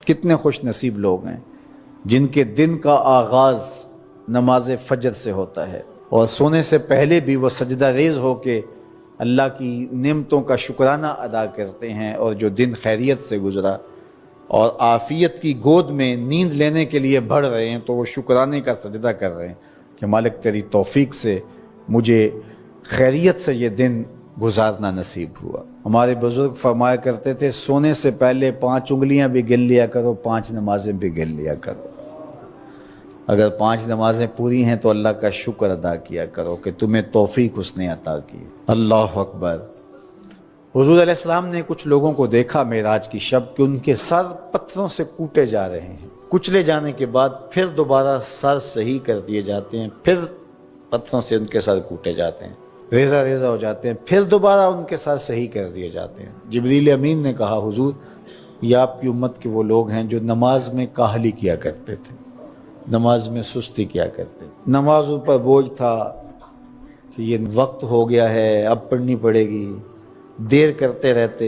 کتنے خوش نصیب لوگ ہیں جن کے دن کا آغاز نماز فجر سے ہوتا ہے اور سونے سے پہلے بھی وہ سجدہ ریز ہو کے اللہ کی نعمتوں کا شکرانہ ادا کرتے ہیں، اور جو دن خیریت سے گزرا اور عافیت کی گود میں نیند لینے کے لیے بڑھ رہے ہیں تو وہ شکرانے کا سجدہ کر رہے ہیں کہ مالک تیری توفیق سے مجھے خیریت سے یہ دن گزارنا نصیب ہوا۔ ہمارے بزرگ فرمایا کرتے تھے سونے سے پہلے 5 انگلیاں بھی گن لیا کرو، 5 نمازیں بھی گن لیا کرو۔ اگر 5 نمازیں پوری ہیں تو اللہ کا شکر ادا کیا کرو کہ تمہیں توفیق اس نے عطا کی۔ اللہ اکبر۔ حضور علیہ السلام نے کچھ لوگوں کو دیکھا معراج کی شب کہ ان کے سر پتھروں سے کوٹے جا رہے ہیں، کچلے جانے کے بعد پھر دوبارہ سر صحیح کر دیے جاتے ہیں، پھر پتھروں سے ان کے سر کوٹے جاتے ہیں، ریزہ ریزہ ہو جاتے ہیں، پھر دوبارہ ان کے سر صحیح کر دیے جاتے ہیں۔ جبریل امین نے کہا حضور یہ آپ کی امت کے وہ لوگ ہیں جو نماز میں کاہلی کیا کرتے تھے، نماز میں سستی کیا کرتے تھے، نمازوں پر بوجھ تھا کہ یہ وقت ہو گیا ہے اب پڑھنی پڑے گی، دیر کرتے رہتے،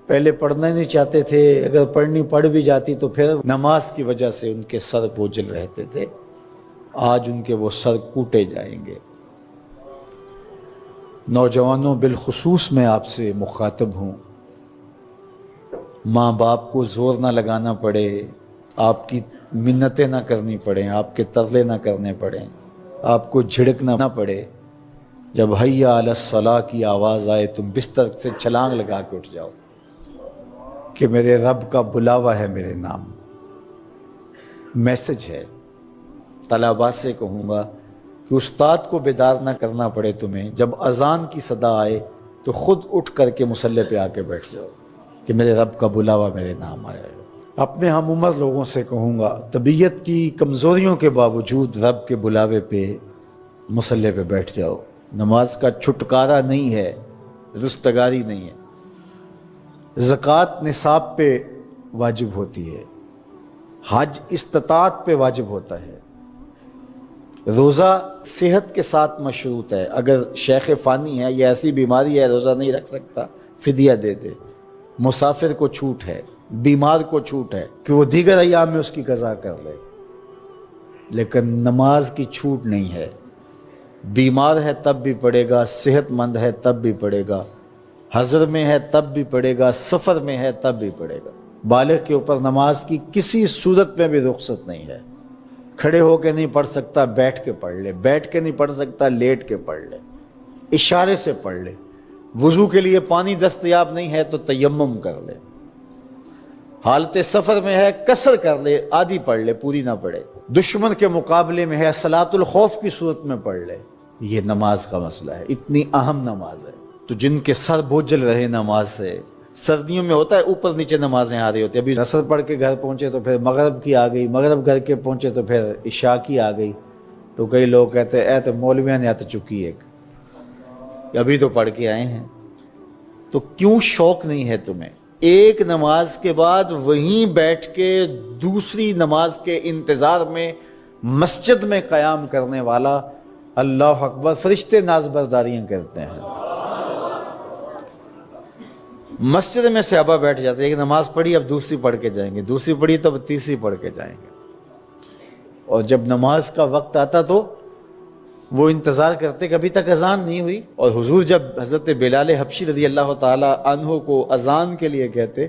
پہلے پڑھنا ہی نہیں چاہتے تھے، اگر پڑھنی پڑھ بھی جاتی تو پھر نماز کی وجہ سے ان کے سر بوجھل رہتے تھے۔ آج ان کے وہ سر کوٹے جائیں گے۔ نوجوانوں بالخصوص میں آپ سے مخاطب ہوں، ماں باپ کو زور نہ لگانا پڑے، آپ کی منتیں نہ کرنی پڑیں، آپ کے ترلے نہ کرنے پڑیں، آپ کو جھڑکنا نہ پڑے۔ جب حیا علی الصلاۃ کی آواز آئے تم بستر سے چھلانگ لگا کے اٹھ جاؤ کہ میرے رب کا بلاوا ہے میرے نام۔ میسج ہے۔ طلباء سے کہوں گا کہ استاد کو بیدار نہ کرنا پڑے تمہیں، جب اذان کی صدا آئے تو خود اٹھ کر کے مصلی پہ آ کے بیٹھ جاؤ کہ میرے رب کا بلاوا میرے نام آیا ہے۔ اپنے ہم عمر لوگوں سے کہوں گا طبیعت کی کمزوریوں کے باوجود رب کے بلاوے پہ مصلی پہ بیٹھ جاؤ۔ نماز کا چھٹکارا نہیں ہے، رستگاری نہیں ہے۔ زکوٰۃ نصاب پہ واجب ہوتی ہے، حج استطاعت پہ واجب ہوتا ہے، روزہ صحت کے ساتھ مشروط ہے۔ اگر شیخ فانی ہے یا ایسی بیماری ہے روزہ نہیں رکھ سکتا فدیہ دے دے۔ مسافر کو چھوٹ ہے، بیمار کو چھوٹ ہے کہ وہ دیگر ایام میں اس کی قضا کر لے، لیکن نماز کی چھوٹ نہیں ہے۔ بیمار ہے تب بھی پڑھے گا، صحت مند ہے تب بھی پڑھے گا، حضر میں ہے تب بھی پڑھے گا، سفر میں ہے تب بھی پڑھے گا۔ بالغ کے اوپر نماز کی کسی صورت میں بھی رخصت نہیں ہے۔ کھڑے ہو کے نہیں پڑھ سکتا بیٹھ کے پڑھ لے، بیٹھ کے نہیں پڑھ سکتا لیٹ کے پڑھ لے، اشارے سے پڑھ لے۔ وضو کے لیے پانی دستیاب نہیں ہے تو تیمم کر لے۔ حالت سفر میں ہے قصر کر لے، آدھی پڑھ لے پوری نہ پڑھے۔ دشمن کے مقابلے میں ہے صلاۃ الخوف کی صورت میں پڑھ لے۔ یہ نماز کا مسئلہ ہے، اتنی اہم نماز ہے۔ تو جن کے سر بوجھل رہے نماز سے، سردیوں میں ہوتا ہے اوپر نیچے نمازیں آ رہی ہوتی ہیں، ابھی عصر پڑھ کے گھر پہنچے تو پھر مغرب کی آ گئی، مغرب گھر کے پہنچے تو پھر عشاء کی آ گئی، تو کئی لوگ کہتے ہیں اے تو مولویاں نے آت چکی ایک، ابھی تو پڑھ کے آئے ہیں۔ تو کیوں شوق نہیں ہے تمہیں؟ ایک نماز کے بعد وہیں بیٹھ کے دوسری نماز کے انتظار میں مسجد میں قیام کرنے والا، اللہ اکبر، فرشتے ناز برداریاں کرتے ہیں۔ مسجد میں صحابہ بیٹھ جاتے ہیں، ایک نماز پڑھی اب دوسری پڑھ کے جائیں گے، دوسری پڑھی تو اب تیسری پڑھ کے جائیں گے، اور جب نماز کا وقت آتا تو وہ انتظار کرتے کہ ابھی تک اذان نہیں ہوئی۔ اور حضور جب حضرت بلال حبشی رضی اللہ تعالی عنہ کو اذان کے لیے کہتے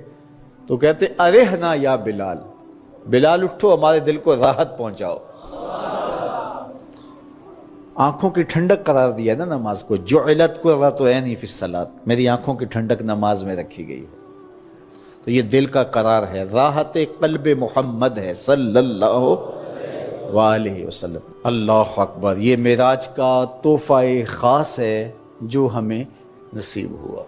تو کہتے ارحنا یا بلال، بلال اٹھو ہمارے دل کو راحت پہنچاؤ۔ آنکھوں کی ٹھنڈک قرار دیا نا نماز کو، جعلت قرۃ عینی فی الصلاۃ، میری آنکھوں کی ٹھنڈک نماز میں رکھی گئی ہے۔ تو یہ دل کا قرار ہے، راحت قلب محمد ہے صلی اللہ وآلہ وسلم۔ اللہ اکبر، یہ معراج کا تحفہ خاص ہے جو ہمیں نصیب ہوا۔